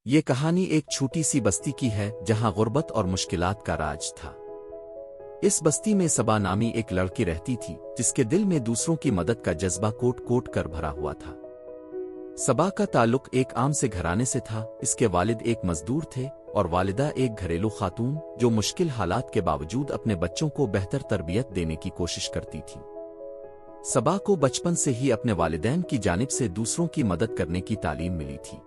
ये कहानी एक छोटी सी बस्ती की है जहां गुर्बत और मुश्किलात का राज था। इस बस्ती में सबा नामी एक लड़की रहती थी जिसके दिल में दूसरों की मदद का जज्बा कोट कोट कर भरा हुआ था। सबा का ताल्लुक एक आम से घराने से था। इसके वालिद एक मजदूर थे और वालिदा एक घरेलू खातून जो मुश्किल हालात के बावजूद अपने बच्चों को बेहतर तरबियत देने की कोशिश करती थी। सबा को बचपन से ही अपने वालिदैन की जानिब से दूसरों की मदद करने की तालीम मिली थी।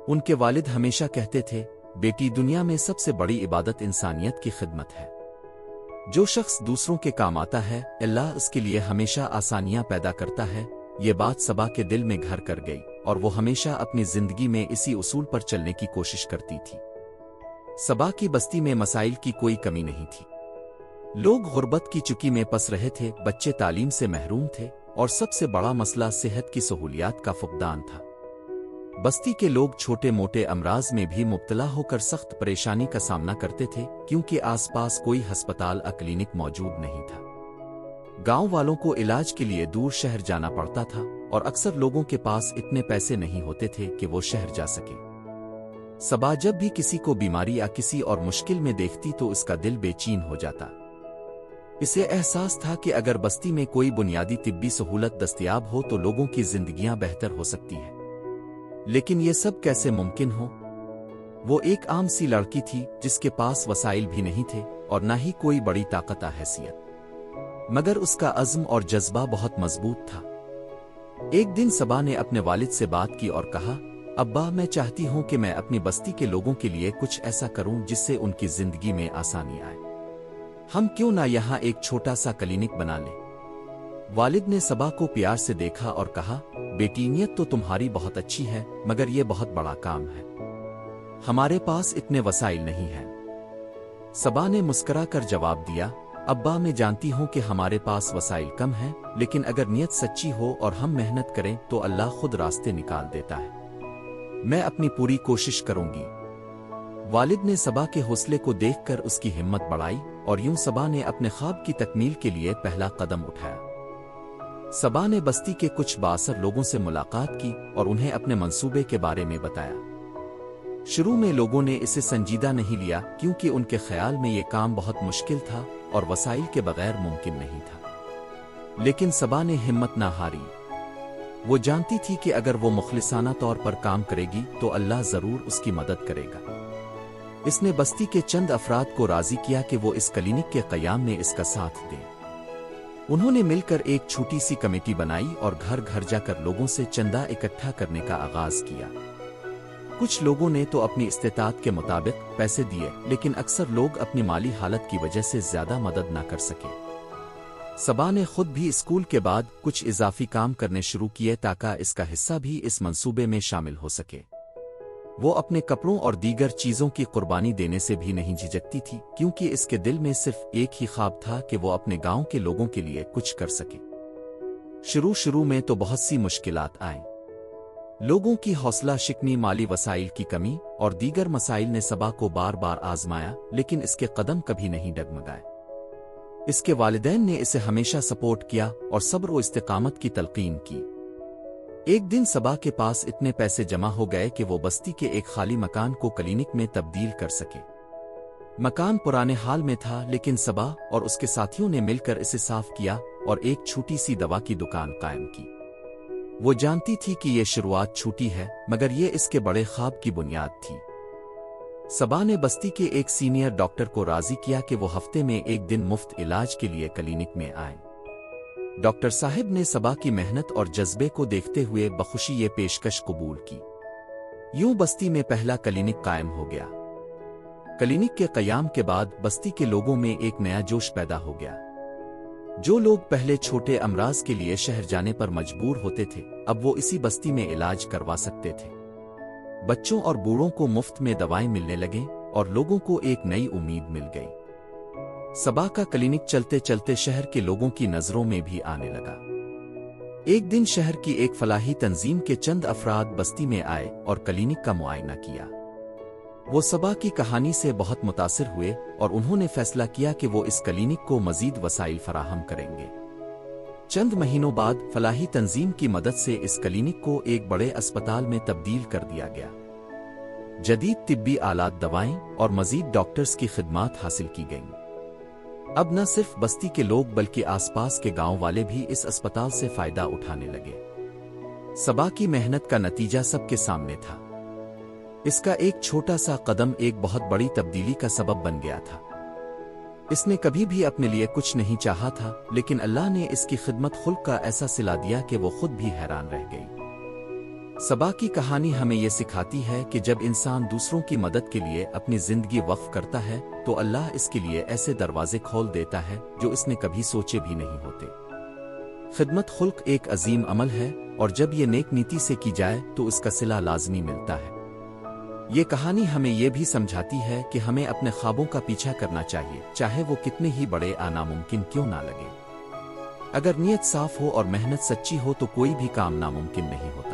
उनके वालिद हमेशा कहते थे, बेटी, दुनिया में सबसे बड़ी इबादत इंसानियत की खिदमत है। जो शख्स दूसरों के काम आता है, अल्लाह उसके लिए हमेशा आसानियां पैदा करता है। ये बात सबा के दिल में घर कर गई और वो हमेशा अपनी जिंदगी में इसी उसूल पर चलने की कोशिश करती थी। सबा की बस्ती में मसाइल की कोई कमी नहीं थी। लोग गुर्बत की चुकी में पस रहे थे, बच्चे तालीम से महरूम थे और सबसे बड़ा मसला सेहत की सहूलियात का फुकदान था। बस्ती के लोग छोटे मोटे अमराज में भी मुब्तला होकर सख्त परेशानी का सामना करते थे क्योंकि आसपास कोई अस्पताल या क्लिनिक मौजूद नहीं था। गांव वालों को इलाज के लिए दूर शहर जाना पड़ता था और अक्सर लोगों के पास इतने पैसे नहीं होते थे कि वो शहर जा सके। सबा जब भी किसी को बीमारी या किसी और मुश्किल में देखती तो इसका दिल बेचैन हो जाता। इसे एहसास था कि अगर बस्ती में कोई बुनियादी तिब्बी सहूलत दस्तयाब हो तो लोगों की जिंदगियां बेहतर हो सकती हैं। लेकिन ये सब कैसे मुमकिन हो? वो एक आम सी लड़की थी जिसके पास वसाइल भी नहीं थे और ना ही कोई बड़ी ताकत या हैसियत, मगर उसका अज़्म और जज्बा बहुत मजबूत था। एक दिन सबा ने अपने वालिद से बात की और कहा, अब्बा, मैं चाहती हूं कि मैं अपनी बस्ती के लोगों के लिए कुछ ऐसा करूं जिससे उनकी जिंदगी में आसानी आए। हम क्यों ना यहाँ एक छोटा सा क्लिनिक बना लें? वालिद ने सबा को प्यार से देखा और कहा, बेटी, नीयत तो तुम्हारी बहुत अच्छी है, मगर यह बहुत बड़ा काम है। हमारे पास इतने वसाइल नहीं हैं। सबा ने मुस्करा कर जवाब दिया, अब्बा, मैं जानती हूं कि हमारे पास वसाइल कम हैं, लेकिन अगर नीयत सच्ची हो और हम मेहनत करें तो अल्लाह खुद रास्ते निकाल देता है। मैं अपनी पूरी कोशिश करूंगी। वालिद ने सबा के हौसले को देखकर उसकी हिम्मत बढ़ाई और यूं सबा ने अपने ख्वाब की तकमील के लिए पहला कदम उठाया। सबा ने बस्ती के कुछ बाअसर लोगों से मुलाकात की और उन्हें अपने मंसूबे के बारे में बताया। शुरू में लोगों ने इसे संजीदा नहीं लिया क्योंकि उनके ख्याल में ये काम बहुत मुश्किल था और वसाइल के बगैर मुमकिन नहीं था। लेकिन सबा ने हिम्मत ना हारी। वो जानती थी कि अगर वो मुखलिसाना तौर पर काम करेगी तो अल्लाह जरूर उसकी मदद करेगा। इसने बस्ती के चंद अफराद को राजी किया कि वो इस क्लिनिक के क़याम में इसका साथ दें। उन्होंने मिलकर एक छोटी सी कमेटी बनाई और घर घर जाकर लोगों से चंदा इकट्ठा करने का आगाज किया। कुछ लोगों ने तो अपनी इस्तेताअत के मुताबिक पैसे दिए, लेकिन अक्सर लोग अपनी माली हालत की वजह से ज्यादा मदद न कर सके। सबा ने खुद भी स्कूल के बाद कुछ इजाफी काम करने शुरू किए ताकि इसका हिस्सा भी इस मंसूबे में शामिल हो सके। वो अपने कपड़ों और दीगर चीजों की कुर्बानी देने से भी नहीं झिझकती थी क्योंकि इसके दिल में सिर्फ एक ही ख्वाब था कि वो अपने गांव के लोगों के लिए कुछ कर सके। शुरू में तो बहुत सी मुश्किलात आईं। लोगों की हौसला शिकनी, माली वसाइल की कमी और दीगर मसाइल ने सबा को बार बार आजमाया, लेकिन इसके कदम कभी नहीं डगमगाए। इसके वालिदैन ने इसे हमेशा सपोर्ट किया और सब्र और इस्तिकामत की तलकीन की। एक दिन सबा के पास इतने पैसे जमा हो गए कि वो बस्ती के एक खाली मकान को क्लिनिक में तब्दील कर सके। मकान पुराने हाल में था, लेकिन सबा और उसके साथियों ने मिलकर इसे साफ किया और एक छोटी सी दवा की दुकान कायम की। वो जानती थी कि ये शुरुआत छोटी है, मगर ये इसके बड़े ख्वाब की बुनियाद थी। सबा ने बस्ती के एक सीनियर डॉक्टर को राजी किया कि वो हफ्ते में एक दिन मुफ्त इलाज के लिए क्लिनिक में आए। डॉक्टर साहिब ने सबा की मेहनत और जज्बे को देखते हुए बखुशी ये पेशकश कबूल की। यूं बस्ती में पहला क्लिनिक कायम हो गया। क्लिनिक के क़याम के बाद बस्ती के लोगों में एक नया जोश पैदा हो गया। जो लोग पहले छोटे अमराज के लिए शहर जाने पर मजबूर होते थे, अब वो इसी बस्ती में इलाज करवा सकते थे। बच्चों और बूढ़ों को मुफ्त में दवाएं मिलने लगे और लोगों को एक नई उम्मीद मिल गई। सबा का क्लिनिक चलते चलते शहर के लोगों की नजरों में भी आने लगा। एक दिन शहर की एक फलाही तंजीम के चंद अफराद बस्ती में आए और क्लिनिक का मुआयना किया। वो सबा की कहानी से बहुत मुतासिर हुए और उन्होंने फैसला किया कि वो इस क्लिनिक को मजीद वसाइल फराहम करेंगे। चंद महीनों बाद फलाही तंजीम की मदद से इस क्लिनिक को एक बड़े अस्पताल में तब्दील कर दिया गया। जदीद तिब्बी आलात दवाएं और मजीद डॉक्टर्स की खिदमात हासिल की गईं। अब न सिर्फ बस्ती के लोग बल्कि आसपास के गांव वाले भी इस अस्पताल से फायदा उठाने लगे। सबा की मेहनत का नतीजा सबके सामने था। इसका एक छोटा सा कदम एक बहुत बड़ी तब्दीली का सबब बन गया था। इसने कभी भी अपने लिए कुछ नहीं चाहा था, लेकिन अल्लाह ने इसकी खिदमत खुल्क का ऐसा सिला दिया कि वो खुद भी हैरान रह गई। सबा की कहानी हमें ये सिखाती है कि जब इंसान दूसरों की मदद के लिए अपनी जिंदगी वक्फ करता है तो अल्लाह इसके लिए ऐसे दरवाजे खोल देता है जो इसने कभी सोचे भी नहीं होते। खिदमत खुल्क एक अजीम अमल है और जब ये नेक नीति से की जाए तो इसका सिला लाजमी मिलता है। ये कहानी हमें ये भी समझाती है कि हमें अपने ख्वाबों का पीछा करना चाहिए, चाहे वो कितने ही बड़े या नामुमकिन क्यों ना लगे। अगर नीयत साफ हो और मेहनत सच्ची हो तो कोई भी काम नामुमकिन नहीं होता।